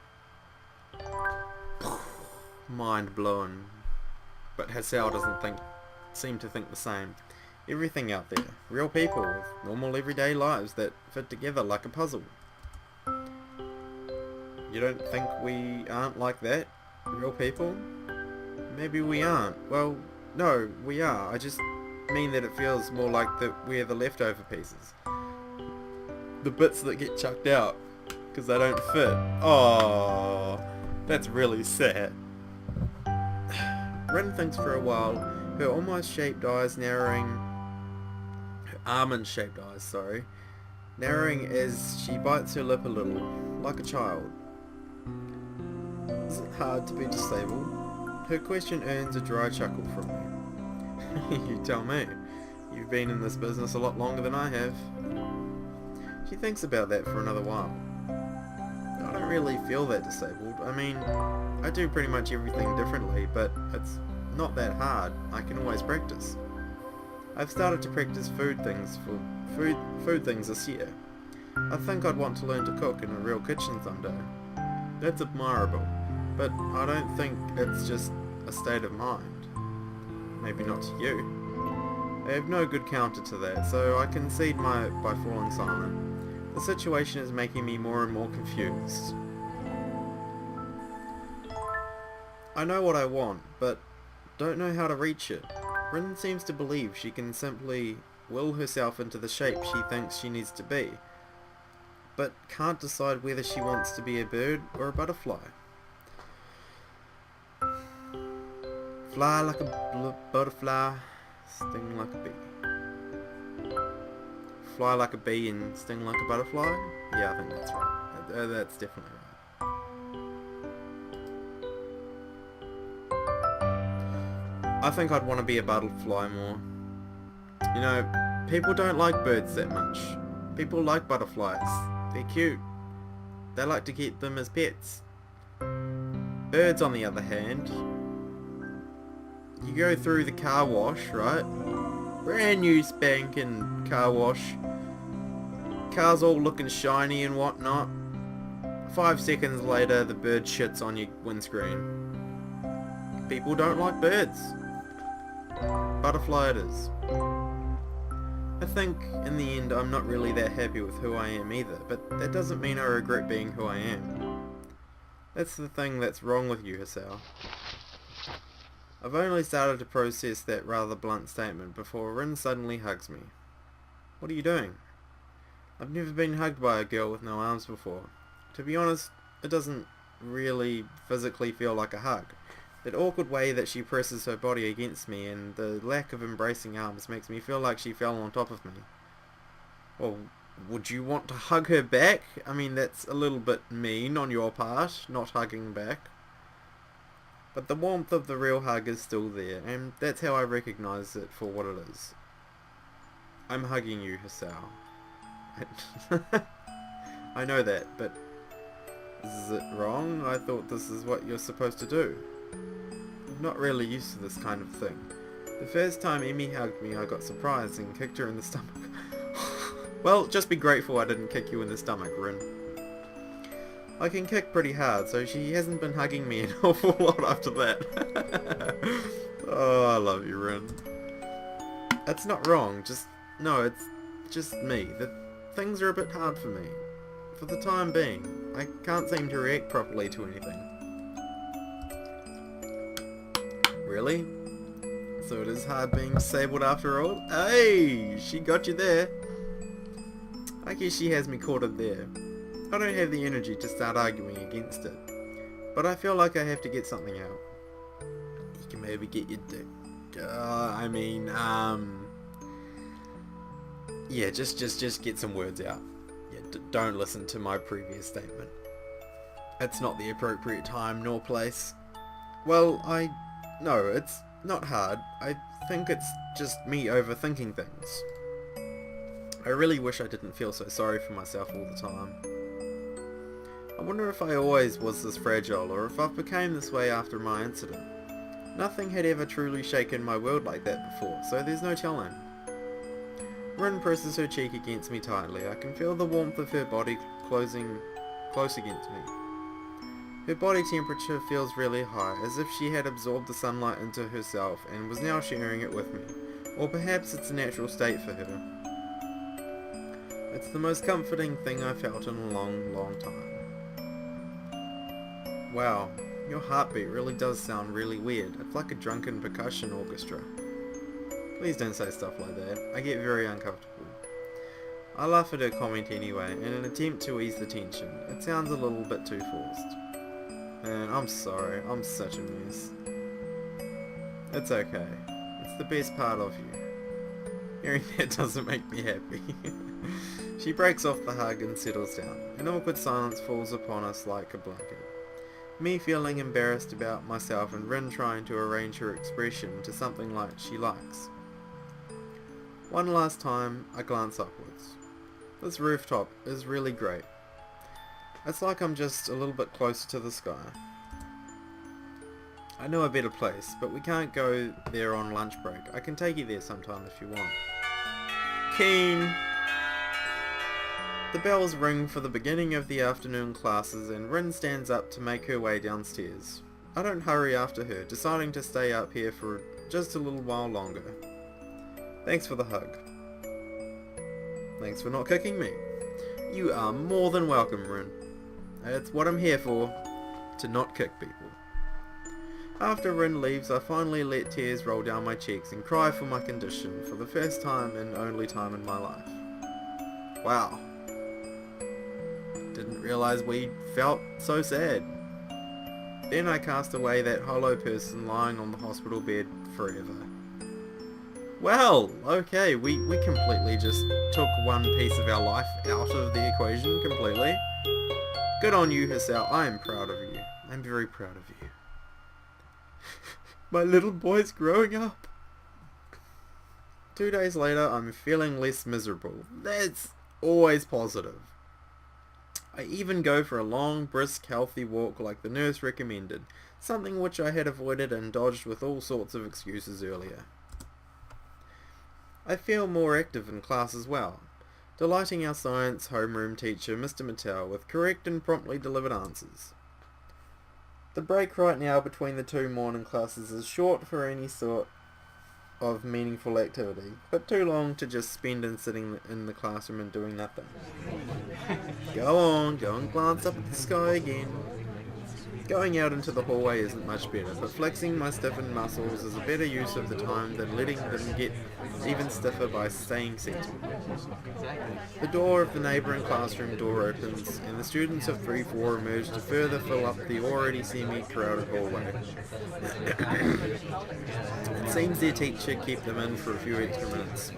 Mind blown. But Hisao doesn't seem to think the same. Everything out there, real people with normal everyday lives that fit together like a puzzle. You don't think we aren't like that? Real people? Maybe we aren't. Well, no, we are. I just mean that it feels more like we're the leftover pieces. The bits that get chucked out because they don't fit. Oh, that's really sad. Rin thinks for a while, her almost shaped eyes narrowing, her almond-shaped eyes, sorry, narrowing as she bites her lip a little, like a child. Is it hard to be disabled? Her question earns a dry chuckle from me. You tell me. You've been in this business a lot longer than I have. She thinks about that for another while. I don't really feel that disabled. I mean, I do pretty much everything differently, but it's not that hard. I can always practice. I've started to practice food things this year. I think I'd want to learn to cook in a real kitchen someday. That's admirable, but I don't think it's just a state of mind. Maybe not to you. I have no good counter to that, so I concede by falling silent. The situation is making me more and more confused. I know what I want, but don't know how to reach it. Rin seems to believe she can simply will herself into the shape she thinks she needs to be, but can't decide whether she wants to be a bird or a butterfly. Fly like a butterfly, sting like a bee. Fly like a bee and sting like a butterfly? Yeah, I think that's right. That's definitely right. I think I'd want to be a butterfly more. You know, people don't like birds that much. People like butterflies. They're cute. They like to keep them as pets. Birds, on the other hand, you go through the car wash, right? Brand new spanking car wash. Car's all looking shiny and whatnot. 5 seconds later, the bird shits on your windscreen. People don't like birds. Butterfly it is. I think, in the end, I'm not really that happy with who I am either, but that doesn't mean I regret being who I am. That's the thing that's wrong with you, Hisao. I've only started to process that rather blunt statement before Rin suddenly hugs me. What are you doing? I've never been hugged by a girl with no arms before. To be honest, it doesn't really physically feel like a hug. That awkward way that she presses her body against me and the lack of embracing arms makes me feel like she fell on top of me. Well, would you want to hug her back? I mean, that's a little bit mean on your part, not hugging back. But the warmth of the real hug is still there, and that's how I recognize it for what it is. I'm hugging you, Hisao. I know that, but is it wrong? I thought this is what you're supposed to do. I'm not really used to this kind of thing. The first time Emmy hugged me, I got surprised and kicked her in the stomach. Well, just be grateful I didn't kick you in the stomach, Rin. I can kick pretty hard, so she hasn't been hugging me an awful lot after that. Oh, I love you, Rin. That's not wrong, no, it's just me. Things are a bit hard for me. For the time being, I can't seem to react properly to anything. Really? So it is hard being disabled after all? Hey! She got you there. I guess she has me cornered there. I don't have the energy to start arguing against it. But I feel like I have to get something out. You can maybe get your dick I mean, yeah, just get some words out. Yeah, don't listen to my previous statement. It's not the appropriate time nor place. Well, no, it's not hard. I think it's just me overthinking things. I really wish I didn't feel so sorry for myself all the time. I wonder if I always was this fragile, or if I became this way after my incident. Nothing had ever truly shaken my world like that before, so there's no telling. Rin presses her cheek against me tightly. I can feel the warmth of her body closing close against me. Her body temperature feels really high, as if she had absorbed the sunlight into herself and was now sharing it with me. Or perhaps it's a natural state for her. It's the most comforting thing I've felt in a long, long time. Wow, your heartbeat really does sound really weird. It's like a drunken percussion orchestra. Please don't say stuff like that. I get very uncomfortable. I laugh at her comment anyway, in an attempt to ease the tension. It sounds a little bit too forced. Man, I'm sorry. I'm such a mess. It's okay. It's the best part of you. Hearing that doesn't make me happy. She breaks off the hug and settles down. An awkward silence falls upon us like a blanket. Me feeling embarrassed about myself and Rin trying to arrange her expression to something like she likes. One last time, I glance upwards. This rooftop is really great. It's like I'm just a little bit closer to the sky. I know a better place, but we can't go there on lunch break. I can take you there sometime if you want. Keen! The bells ring for the beginning of the afternoon classes and Rin stands up to make her way downstairs. I don't hurry after her, deciding to stay up here for just a little while longer. Thanks for the hug. Thanks for not kicking me. You are more than welcome, Rin. It's what I'm here for, to not kick people. After Rin leaves, I finally let tears roll down my cheeks and cry for my condition for the first time and only time in my life. Wow. Didn't realize we felt so sad. Then I cast away that hollow person lying on the hospital bed forever. Well, okay, we completely just took one piece of our life out of the equation completely. Good on you, Hisao. I am proud of you. I'm very proud of you. My little boy's growing up. 2 days later, I'm feeling less miserable. That's always positive. I even go for a long, brisk, healthy walk like the nurse recommended, something which I had avoided and dodged with all sorts of excuses earlier. I feel more active in class as well, delighting our science homeroom teacher, Mr. Mattel, with correct and promptly delivered answers. The break right now between the 2 morning classes is short for any sort of meaningful activity, but too long to just spend in sitting in the classroom and doing nothing. Go on, go and glance up at the sky again. Going out into the hallway isn't much better, but flexing my stiffened muscles is a better use of the time than letting them get even stiffer by staying seated. The door of the neighbouring classroom door opens, and the students of 3-4 emerge to further fill up the already semi-crowded hallway. It seems their teacher kept them in for a few extra minutes.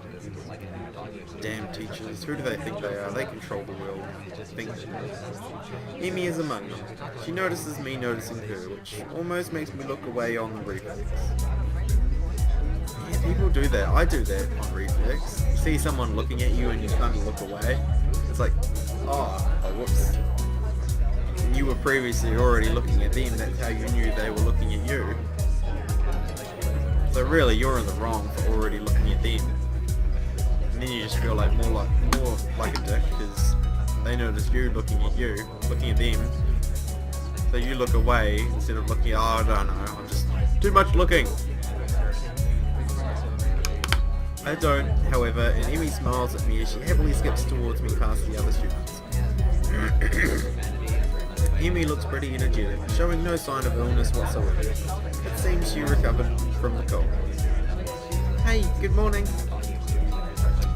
Damn teachers, who do they think they are? They control the world. Think they do. Emi is among them. She notices me noticing her, which almost makes me look away on the reflex. Yeah, people do that. I do that on reflex. You see someone looking at you and you kind of look away. It's like, oh whoops. And you were previously already looking at them, that's how you knew they were looking at you. So really, you're in the wrong for already looking at them. And then you just feel like more like a dick because they notice you looking at them. So you look away instead of looking. Oh, I don't know. I'm just too much looking. I don't, however, and Emmy smiles at me as she happily skips towards me past the other students. Emmy looks pretty energetic, showing no sign of illness whatsoever. It seems she recovered from the cold. Hey, good morning.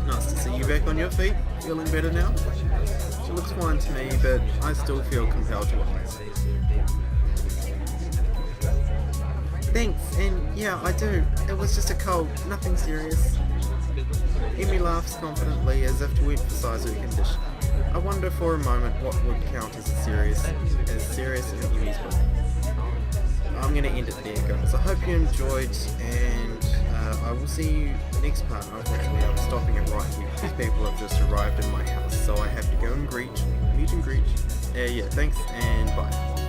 Nice to see you back on your feet. Feeling better now? She looks fine to me, but I still feel compelled to ask. Thanks, and yeah, I do. It was just a cold, nothing serious. Emmy laughs confidently as if to emphasise her condition. I wonder for a moment what would count as serious in Emmy's book. I'm going to end it there, guys. I hope you enjoyed, and I will see you next part. Unfortunately, I'm stopping it right here because people have just arrived in my house, so I have to go and meet and greet. Yeah, thanks, and bye.